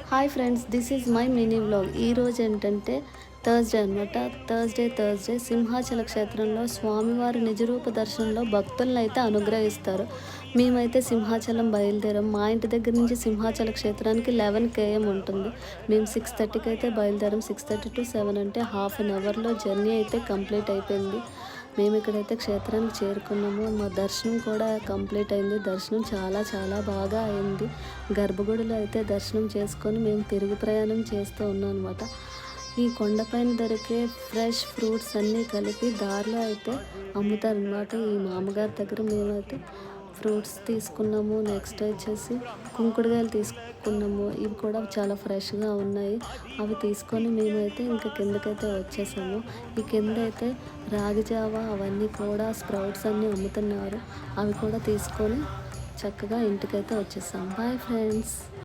Hi friends, this is my mini vlog. ఈరోజు ఏంటంటే Thursday అనమాట. థర్స్డే సింహాచల క్షేత్రంలో స్వామివారి నిజరూప దర్శనంలో భక్తులను అయితే అనుగ్రహిస్తారు. మేమైతే సింహాచలం బయలుదేరాం. మా ఇంటి దగ్గర నుంచి సింహాచల క్షేత్రానికి 11 km ఉంటుంది. మేము 6:30కి అయితే బయలుదేరాం. 6:30 to 7 అంటే హాఫ్ అన్ అవర్లో జర్నీ అయితే కంప్లీట్ అయిపోయింది. మేము ఇక్కడైతే క్షేత్రానికి చేరుకున్నాము. మా దర్శనం కూడా కంప్లీట్ అయింది. దర్శనం చాలా చాలా బాగా అయింది. గర్భగుడిలో అయితే దర్శనం చేసుకొని మేము తిరిగి ప్రయాణం చేస్తూ ఉన్నాం అనమాట. ఈ కొండపైన దొరికే ఫ్రెష్ ఫ్రూట్స్ అన్నీ కలిపి దారిలో అయితే అమ్ముతారనమాట. ఈ మామగారి దగ్గర మేమైతే ఫ్రూట్స్ తీసుకున్నాము. నెక్స్ట్ వచ్చేసి కుంకుడుగాయలు తీసుకున్నాము. ఇవి కూడా చాలా ఫ్రెష్గా ఉన్నాయి. అవి తీసుకొని మేమైతే ఇంకా కిందకైతే వచ్చేసాము. ఈ కింద అయితే రాగి జావా అవన్నీ కూడా స్ప్రౌట్స్ అన్నీ అమ్ముతున్నారు. అవి కూడా తీసుకొని చక్కగా ఇంటికైతే వచ్చేసాం. Bye friends.